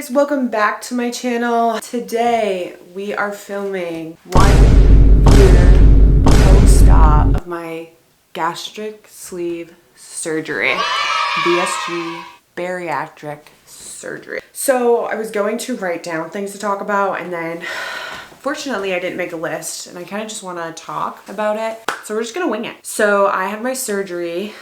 guys, welcome back to my channel. Today we are filming 1 year post-op of my gastric sleeve surgery, VSG bariatric surgery. So I was going to write down things to talk about, and then fortunately I didn't make a list, and I kind of just want to talk about it. So we're just gonna wing it. So I had my surgery,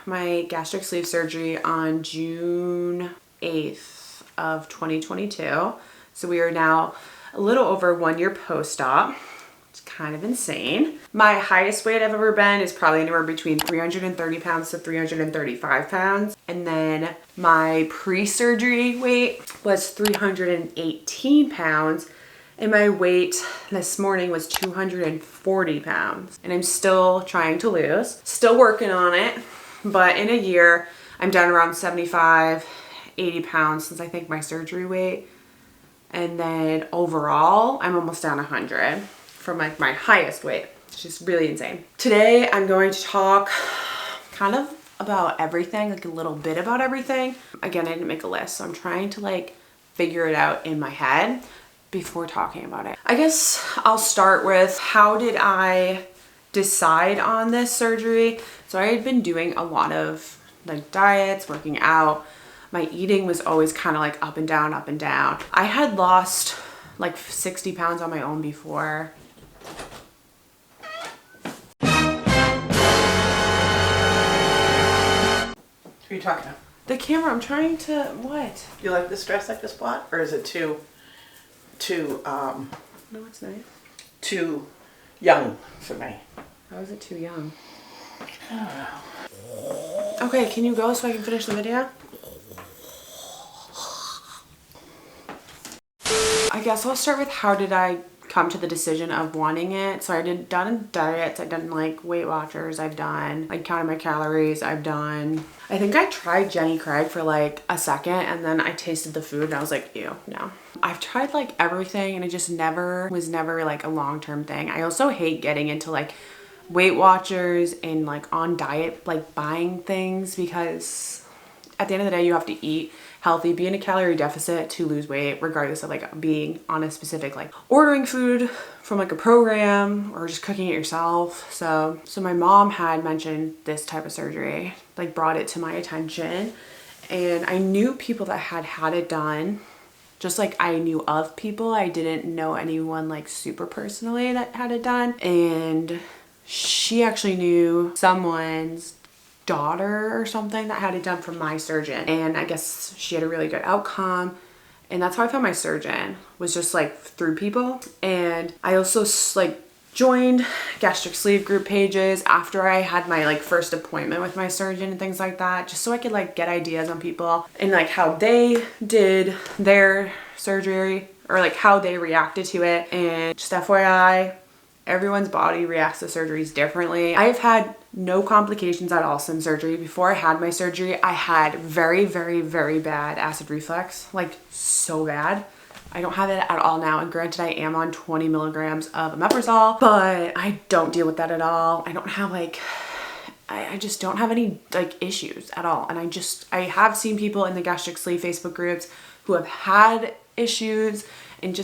my gastric sleeve surgery, on June 8th of 2022. So we are now a little over 1 year post-op. It's kind of insane. My highest weight I've ever been is probably anywhere between 330 pounds to 335 pounds. And then my pre-surgery weight was 318 pounds. And my weight this morning was 240 pounds. And I'm still trying to lose, still working on it. But in a year, I'm down around 75, 80 pounds since I think my surgery weight. And then overall, I'm almost down 100 from like my highest weight, which is really insane. Today, I'm going to talk kind of about everything, like a little bit about everything. Again, I didn't make a list, so I'm trying to like figure it out in my head before talking about it. I guess I'll start with, how did I decide on this surgery? So I had been doing a lot of like diets, working out. My eating was always kind of like up and down, up and down. I had lost like 60 pounds on my own before. Who are you talking about? The camera, I'm trying to, what? You like this dress like this spot? Or is it too No, it's nice. too young for me? How is it too young? I don't know. Okay, can you go so I can finish the video? I guess I'll start with, how did I come to the decision of wanting it? So I done diets, I've done like Weight Watchers, I've done like counting my calories, I think I tried Jenny Craig for like a second, and then I tasted the food and I was like, ew, no. I've tried like everything, and it just was never like a long-term thing. I also hate getting into like Weight Watchers and like on diet, like buying things, because at the end of the day, you have to eat healthy, be in a calorie deficit to lose weight, regardless of like being on a specific, like ordering food from like a program or just cooking it yourself. So my mom had mentioned this type of surgery, like brought it to my attention, and I knew people that had it done. Just like I knew of people, I didn't know anyone like super personally that had it done. And she actually knew someone's daughter or something that had it done from my surgeon, and I guess she had a really good outcome. And that's how I found my surgeon, was just like through people. And I also like joined gastric sleeve group pages after I had my like first appointment with my surgeon and things like that, just so I could like get ideas on people and like how they did their surgery, or like how they reacted to it. And just FYI, everyone's body reacts to surgeries differently. I've had no complications at all since surgery. Before I had my surgery, I had very, very, very bad acid reflux, like so bad. I don't have it at all now. And granted, I am on 20 milligrams of omeprazole, but I don't deal with that at all. I don't have like, I just don't have any like issues at all. And I have seen people in the gastric sleeve Facebook groups who have had issues, and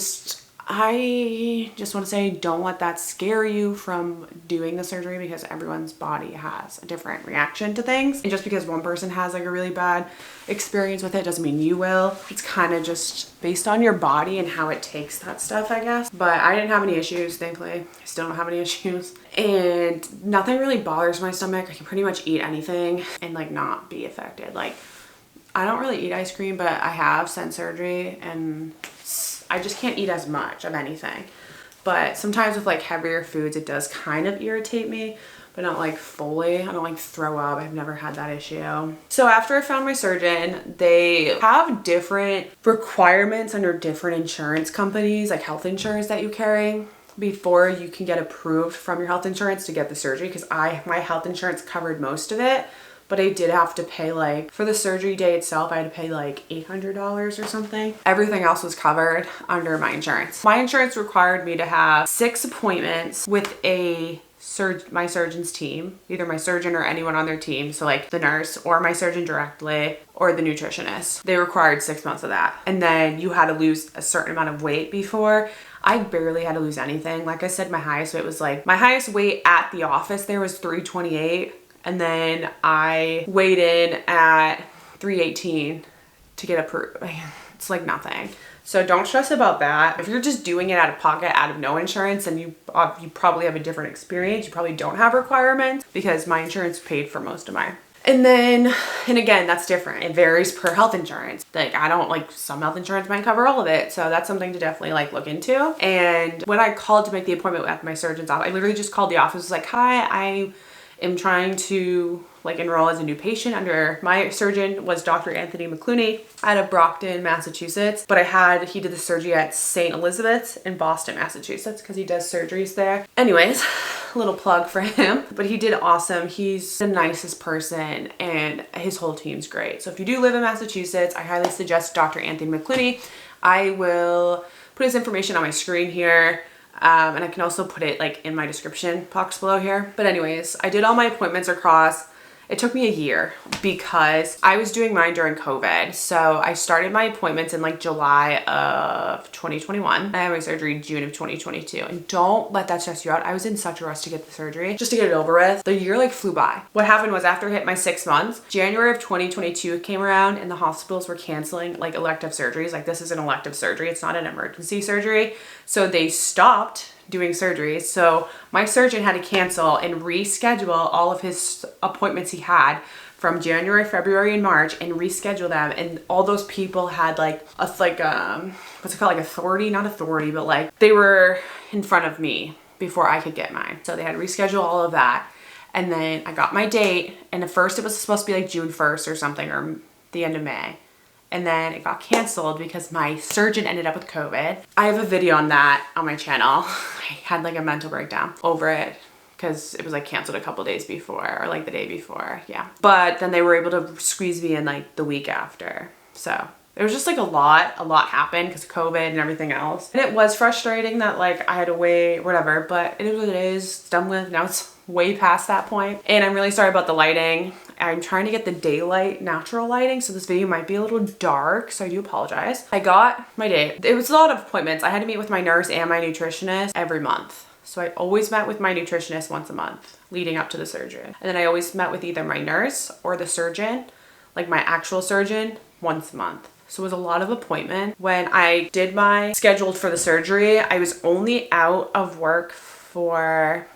I just want to say, don't let that scare you from doing the surgery, because everyone's body has a different reaction to things. And just because one person has like a really bad experience with it doesn't mean you will. It's kind of just based on your body and how it takes that stuff, I guess. But I didn't have any issues, thankfully. I still don't have any issues. And nothing really bothers my stomach. I can pretty much eat anything and like not be affected. Like, I don't really eat ice cream, but I have since surgery, and I just can't eat as much of anything. But sometimes with like heavier foods, it does kind of irritate me, but not like fully. I don't like throw up. I've never had that issue. So after I found my surgeon, they have different requirements under different insurance companies, like health insurance that you carry, before you can get approved from your health insurance to get the surgery. Because my health insurance covered most of it, but I did have to pay, like, for the surgery day itself, I had to pay like $800 or something. Everything else was covered under my insurance. My insurance required me to have 6 appointments with a my surgeon's team, either my surgeon or anyone on their team, so like the nurse or my surgeon directly or the nutritionist. They required 6 months of that. And then you had to lose a certain amount of weight before. I barely had to lose anything. Like I said, my highest weight was like, my highest weight at the office there was 328. And then I weighed in at 318 to get approved. It's like nothing. So don't stress about that. If you're just doing it out of pocket, out of no insurance, then you probably have a different experience. You probably don't have requirements because my insurance paid for most of mine. And again, that's different. It varies per health insurance. Like I don't like, some health insurance might cover all of it. So that's something to definitely like look into. And when I called to make the appointment at my surgeon's office, I literally just called the office, was like, hi, I am trying to like enroll as a new patient under, my surgeon was Dr. Anthony McCluney out of Brockton, Massachusetts, but he did the surgery at St. Elizabeth's in Boston, Massachusetts, because he does surgeries there. Anyways, a little plug for him, but he did awesome. He's the nicest person and his whole team's great. So if you do live in Massachusetts, I highly suggest Dr. Anthony McCluney. I will put his information on my screen here. And I can also put it like in my description box below here. But anyways, I did all my appointments across. It took me a year because I was doing mine during COVID. So I started my appointments in like July of 2021. I had my surgery June of 2022. And don't let that stress you out. I was in such a rush to get the surgery, just to get it over with. The year like flew by. What happened was after I hit my 6 months, January of 2022 came around and the hospitals were canceling like elective surgeries. Like this is an elective surgery. It's not an emergency surgery. So they stopped doing surgeries. So my surgeon had to cancel and reschedule all of his appointments he had from January, February, and March and reschedule them. And all those people had like what's it called? Like authority, not authority, but like they were in front of me before I could get mine. So they had to reschedule all of that. And then I got my date, and at first it was supposed to be like June 1st or something, or the end of May. And then it got canceled because my surgeon ended up with COVID. I have a video on that on my channel. I had like a mental breakdown over it because it was like canceled a couple days before, or like the day before, yeah. But then they were able to squeeze me in like the week after. So it was just like a lot happened because of COVID and everything else. And it was frustrating that like I had to wait, whatever, but it is what it is. It's done with. Now it's way past that point. And I'm really sorry about the lighting. I'm trying to get the daylight, natural lighting, so this video might be a little dark, so I do apologize. I got my date. It was a lot of appointments. I had to meet with my nurse and my nutritionist every month. So I always met with my nutritionist once a month leading up to the surgery. And then I always met with either my nurse or the surgeon, like my actual surgeon, once a month. So it was a lot of appointment. When I did my scheduled for the surgery, I was only out of work for,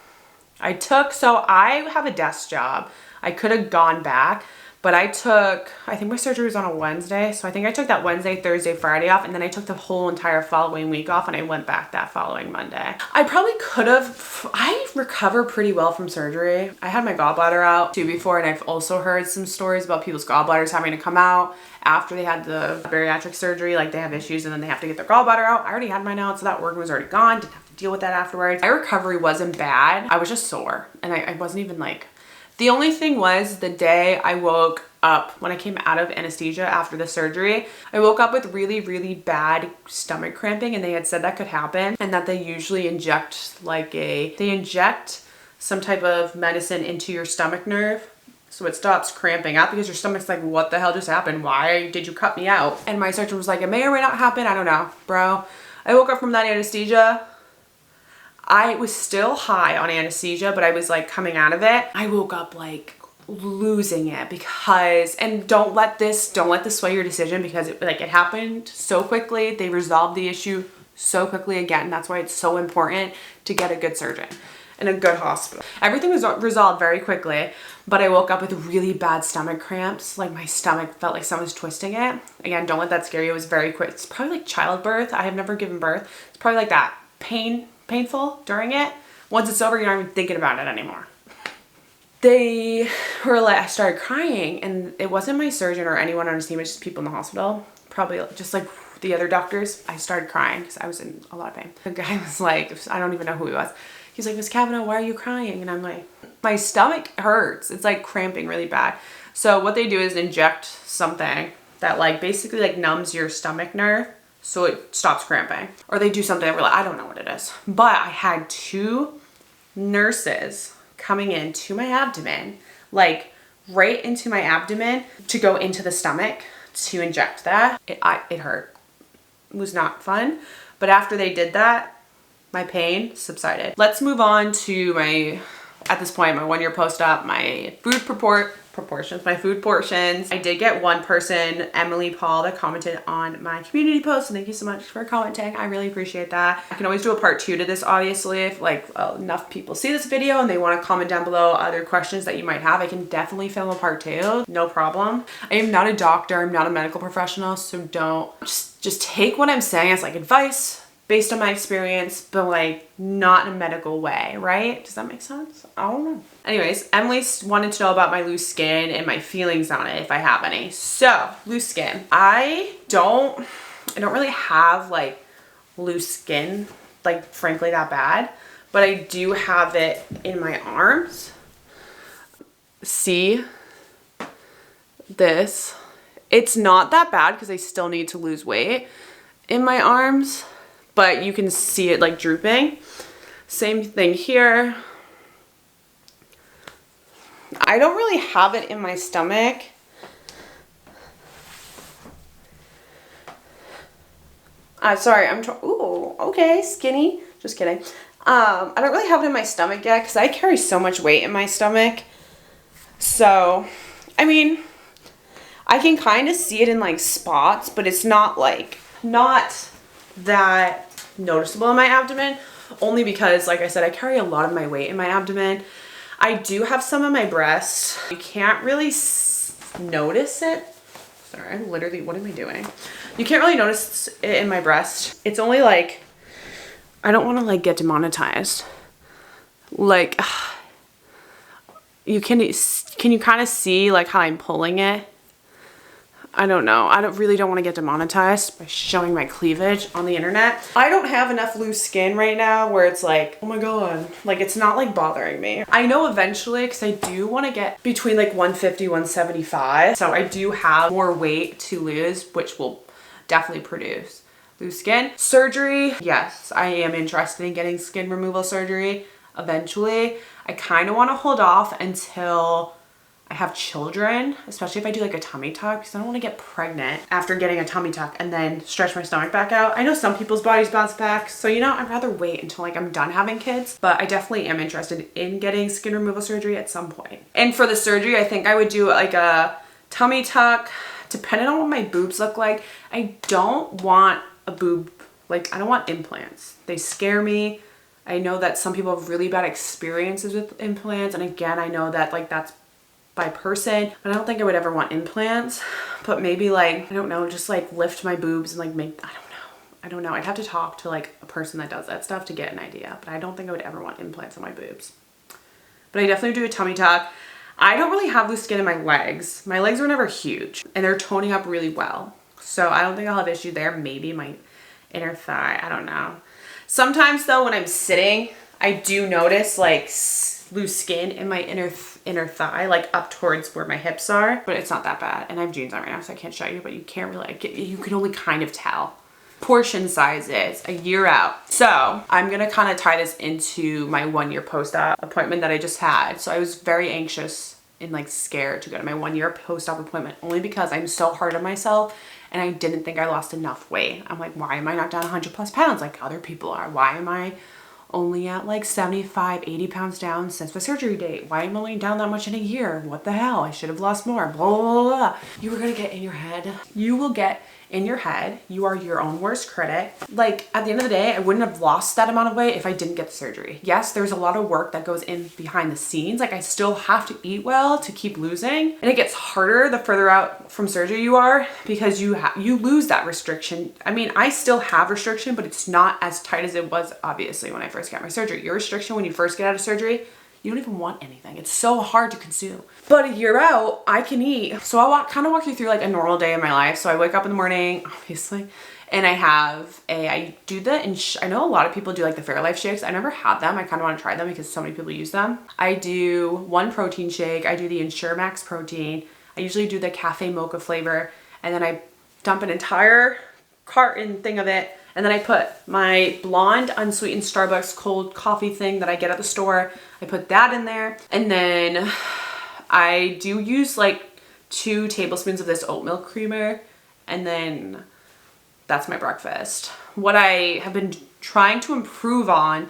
so I have a desk job. I could have gone back, but I think my surgery was on a Wednesday. So I think I took that Wednesday, Thursday, Friday off. And then I took the whole entire following week off and I went back that following Monday. I probably could have, I recover pretty well from surgery. I had my gallbladder out too before. And I've also heard some stories about people's gallbladders having to come out after they had the bariatric surgery. Like they have issues and then they have to get their gallbladder out. I already had mine out. So that organ was already gone. Didn't have to deal with that afterwards. My recovery wasn't bad. I was just sore. And I wasn't even like, the only thing was the day I woke up, when I came out of anesthesia after the surgery, I woke up with really, really bad stomach cramping, and they had said that could happen and that they usually inject some type of medicine into your stomach nerve so it stops cramping up, because your stomach's like, what the hell just happened? Why did you cut me out? And my surgeon was like, it may or may not happen. I don't know, bro. I woke up from that anesthesia. I was still high on anesthesia, but I was like coming out of it. I woke up like losing it because, and don't let this sway your decision, because it happened so quickly. They resolved the issue so quickly again. That's why it's so important to get a good surgeon and a good hospital. Everything was resolved very quickly, but I woke up with really bad stomach cramps. Like my stomach felt like someone was twisting it. Again, don't let that scare you. It was very quick. It's probably like childbirth. I have never given birth. It's probably like that. Painful during it. Once it's over, you're not even thinking about it anymore. They were like, I started crying, and it wasn't my surgeon or anyone on his team, it's just people in the hospital, probably just like the other doctors. I started crying because I was in a lot of pain. The guy was like, I don't even know who he was. He's like, Miss Kavanaugh, why are you crying? And I'm like, my stomach hurts. It's like cramping really bad. So what they do is inject something that like basically like numbs your stomach nerve so it stops cramping. Or they do something where like, I don't know what it is. But I had 2 nurses coming into my abdomen, like right into my abdomen to go into the stomach to inject that. It hurt. It was not fun. But after they did that, my pain subsided. Let's move on to at this point, my 1 year post-op, my food proportions, my food portions. I did get one person, Emily Paul, that commented on my community post. So thank you so much for commenting. I really appreciate that. I can always do a part 2 to this, obviously, if like enough people see this video and they want to comment down below other questions that you might have. I can definitely film a part 2, no problem. I am not a doctor. I'm not a medical professional. So don't just take what I'm saying as like advice based on my experience, but like not in a medical way, right? Does that make sense? I don't know. Anyways, Emily wanted to know about my loose skin and my feelings on it, if I have any. So, loose skin. I don't really have like loose skin, like frankly that bad, but I do have it in my arms. See this? It's not that bad because I still need to lose weight in my arms, but you can see it like drooping. Same thing here. I don't really have it in my stomach. Sorry, ooh, okay, skinny. Just kidding. I don't really have it in my stomach yet because I carry so much weight in my stomach. So, I mean, I can kind of see it in like spots, but it's not that noticeable in my abdomen, only because, like I said, I carry a lot of my weight in my abdomen. I do have some in my breast. You can't really notice it. Sorry, I'm literally, what am I doing? You can't really notice it in my breast. It's only like, I don't want to like get demonetized. Like, can you kind of see like how I'm pulling it? I don't know. I really don't want to get demonetized by showing my cleavage on the internet. I don't have enough loose skin right now where it's like, oh my God, like it's not like bothering me. I know eventually, because I do want to get between like 150, 175. So I do have more weight to lose, which will definitely produce loose skin. Surgery, yes, I am interested in getting skin removal surgery eventually. I kind of want to hold off until I have children, especially if I do like a tummy tuck, because I don't want to get pregnant after getting a tummy tuck and then stretch my stomach back out. I know some people's bodies bounce back, so you know, I'd rather wait until like I'm done having kids, but I definitely am interested in getting skin removal surgery at some point. And for the surgery, I think I would do like a tummy tuck, depending on what my boobs look like. I don't want a boob, like I don't want implants. They scare me. I know that some people have really bad experiences with implants, and again, I know that like that's by person, but I don't think I would ever want implants. But maybe like, I don't know, just like lift my boobs and like make, I don't know. I'd have to talk to like a person that does that stuff to get an idea, but I don't think I would ever want implants on my boobs. But I definitely do a tummy tuck. I don't really have loose skin in my legs. My legs were never huge and they're toning up really well. So I don't think I'll have issue there. Maybe my inner thigh, I don't know. Sometimes though, when I'm sitting, I do notice like loose skin in my inner thigh, like up towards where my hips are, but it's not that bad. And I have jeans on right now, so I can't show you, but you can't really, you can only kind of tell. Portion sizes, a year out. So I'm gonna kind of tie this into my 1 year post-op appointment that I just had. So I was very anxious and like scared to go to my 1 year post-op appointment, only because I'm so hard on myself and I didn't think I lost enough weight. I'm like, why am I not down 100+ pounds like other people are? Why am I only at like 75, 80 pounds down since my surgery date? Why am I only down that much in a year? What the hell? I should have lost more. Blah, blah, blah. You were gonna get in your head. You will get in your head. You are your own worst critic. Like at the end of the day, I wouldn't have lost that amount of weight if I didn't get the surgery. Yes, there's a lot of work that goes in behind the scenes. Like I still have to eat well to keep losing. And it gets harder the further out from surgery you are, because you lose that restriction. I mean, I still have restriction, but it's not as tight as it was obviously when I first got my surgery. Your restriction when you first get out of surgery, you don't even want anything. It's so hard to consume. But a year out, I can eat. So I'll kind of walk you through like a normal day in my life. So I wake up in the morning, obviously, and I know a lot of people do like the Fairlife shakes. I never had them. I kind of want to try them because so many people use them. I do one protein shake. I do the Ensure Max protein. I usually do the cafe mocha flavor, and then I dump an entire carton thing of it And then I put my blonde unsweetened Starbucks cold coffee thing that I get at the store. I put that in there. And then I do use like 2 tablespoons of this oat milk creamer. And then that's my breakfast. What I have been trying to improve on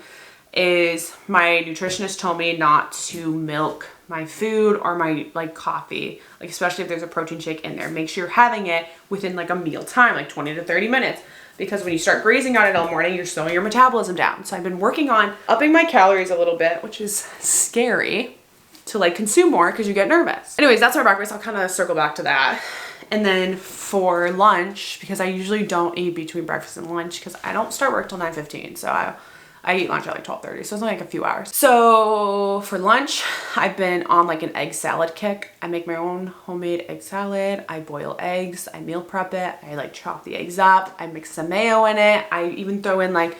is my nutritionist told me not to milk my food or my like coffee, like especially if there's a protein shake in there. Make sure you're having it within like a meal time, like 20 to 30 minutes. Because when you start grazing on it all morning, you're slowing your metabolism down. So I've been working on upping my calories a little bit, which is scary to like consume more because you get nervous. Anyways, that's our breakfast. I'll kind of circle back to that. And then for lunch, because I usually don't eat between breakfast and lunch because I don't start work till 9:15. So I eat lunch at like 12:30, so it's only like a few hours. So for lunch, I've been on like an egg salad kick. I make my own homemade egg salad. I boil eggs, I meal prep it. I like chop the eggs up. I mix some mayo in it. I even throw in like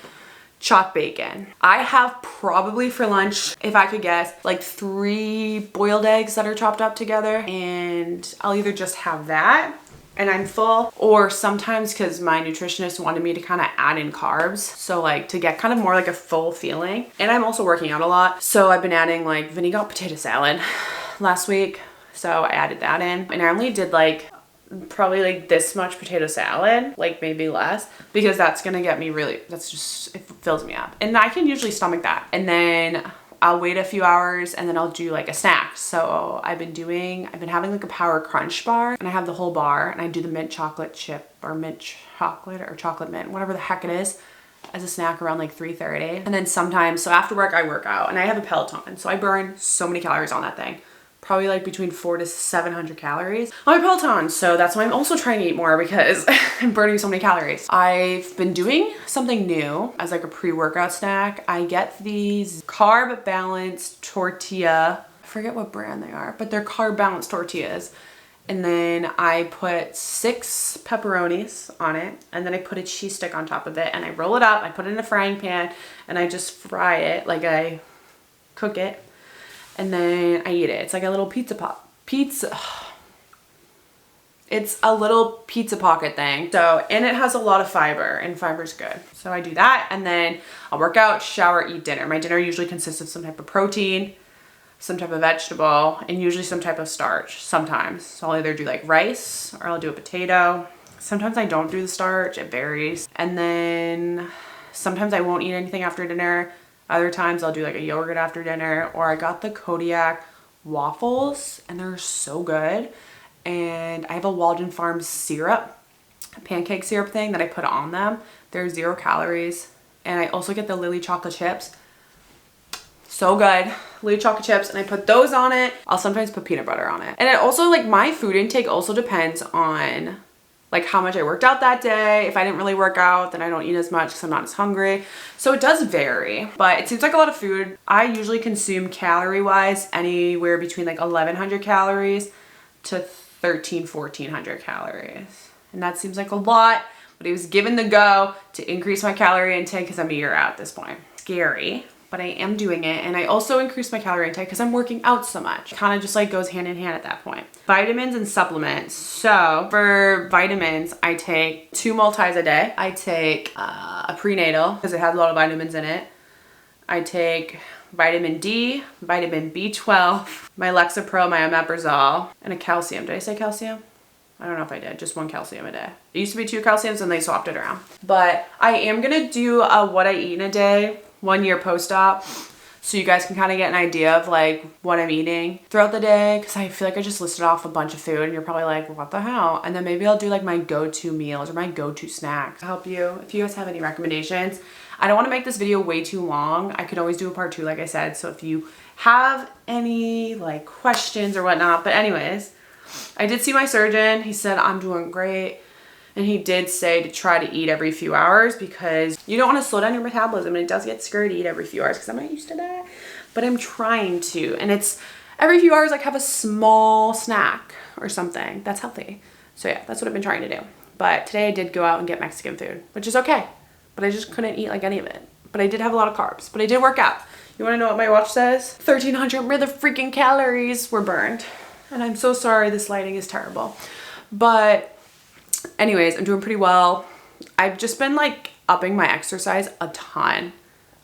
chopped bacon. I have probably for lunch, if I could guess, like 3 boiled eggs that are chopped up together, and I'll either just have that and I'm full, or sometimes because my nutritionist wanted me to kind of add in carbs, so like to get kind of more like a full feeling. And I'm also working out a lot, so I've been adding like vinegar potato salad last week, so I added that in. And I only did like probably like this much potato salad, like maybe less, because that's gonna get me really, that's just, it fills me up, and I can usually stomach that. And then I'll wait a few hours and then I'll do like a snack. So I've been having like a Power Crunch bar, and I have the whole bar, and I do the mint chocolate chip or mint chocolate or chocolate mint, whatever the heck it is, as a snack around like 3:30. And then sometimes, so after work I work out, and I have a Peloton, so I burn so many calories on that thing. Probably like between 400 to 700 calories on my Peloton. So that's why I'm also trying to eat more, because I'm burning so many calories. I've been doing something new as like a pre-workout snack. I get these carb balanced tortilla. I forget what brand they are, but they're carb balanced tortillas. And then I put 6 pepperonis on it, and then I put a cheese stick on top of it, and I roll it up. I put it in a frying pan and I just fry it, like I cook it. And then I eat it. It's like a little pizza. It's a little pizza pocket thing. So, and it has a lot of fiber, and fiber's good. So I do that, and then I'll work out, shower, eat dinner. My dinner usually consists of some type of protein, some type of vegetable, and usually some type of starch sometimes. So I'll either do like rice or I'll do a potato. Sometimes I don't do the starch, it varies. And then sometimes I won't eat anything after dinner. Other times I'll do like a yogurt after dinner, or I got the Kodiak waffles and they're so good. And I have a Walden Farms syrup, pancake syrup thing that I put on them. They're 0 calories. And I also get the Lily chocolate chips. So good. Lily chocolate chips, and I put those on it. I'll sometimes put peanut butter on it. And it also, like, my food intake also depends on like how much I worked out that day. If I didn't really work out, then I don't eat as much because I'm not as hungry. So it does vary, but it seems like a lot of food. I usually consume calorie wise anywhere between like 1100 calories to 1400 calories. And that seems like a lot, but it was given the go to increase my calorie intake because I'm a year out at this point. Scary, but I am doing it. And I also increased my calorie intake because I'm working out so much. Kind of just like goes hand in hand at that point. Vitamins and supplements. So for vitamins, I take 2 multis a day. I take a prenatal because it has a lot of vitamins in it. I take vitamin D, vitamin B12, my Lexapro, my omeprazole, and a calcium. Did I say calcium? I don't know if I did. Just 1 calcium a day. It used to be 2 calciums and they swapped it around. But I am going to do a what I eat in a day 1 year post-op, so you guys can kind of get an idea of like what I'm eating throughout the day, because I feel like I just listed off a bunch of food and you're probably like, what the hell? And then maybe I'll do like my go-to meals or my go-to snacks to help you if you guys have any recommendations. I don't want to make this video way too long. I could always do a part 2 like I said, so if you have any like questions or whatnot. But anyways, I did see my surgeon. He said I'm doing great. And he did say to try to eat every few hours because you don't want to slow down your metabolism, and it does get scary to eat every few hours because I'm not used to that. But I'm trying to, and it's every few hours like have a small snack or something that's healthy. So yeah, that's what I've been trying to do. But today I did go out and get Mexican food, which is okay. But I just couldn't eat like any of it. But I did have a lot of carbs, but I did work out. You want to know what my watch says? 1300 freaking calories were burned. And I'm so sorry, this lighting is terrible. But anyways, I'm doing pretty well. I've just been like upping my exercise a ton.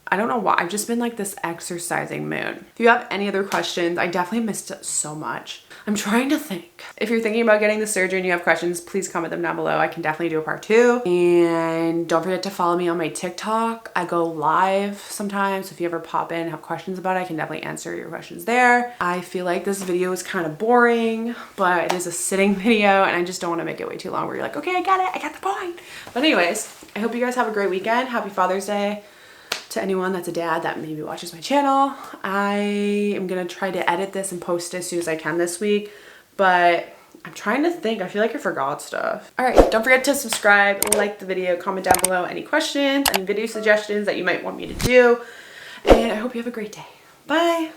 I don't know why. I've just been like this exercising mood. If you have any other questions, I definitely missed it so much. I'm trying to think. If you're thinking about getting the surgery and you have questions, please comment them down below. I can definitely do a part 2. And don't forget to follow me on my TikTok. I go live sometimes. So if you ever pop in and have questions about it, I can definitely answer your questions there. I feel like this video is kind of boring, but it is a sitting video and I just don't want to make it way too long where you're like, okay, I got it. I got the point. But anyways, I hope you guys have a great weekend. Happy Father's Day to anyone that's a dad that maybe watches my channel. I am gonna try to edit this and post it as soon as I can this week, but I'm trying to think. I feel like I forgot stuff. All right, don't forget to subscribe, like the video, comment down below any questions and video suggestions that you might want me to do, and I hope you have a great day. Bye.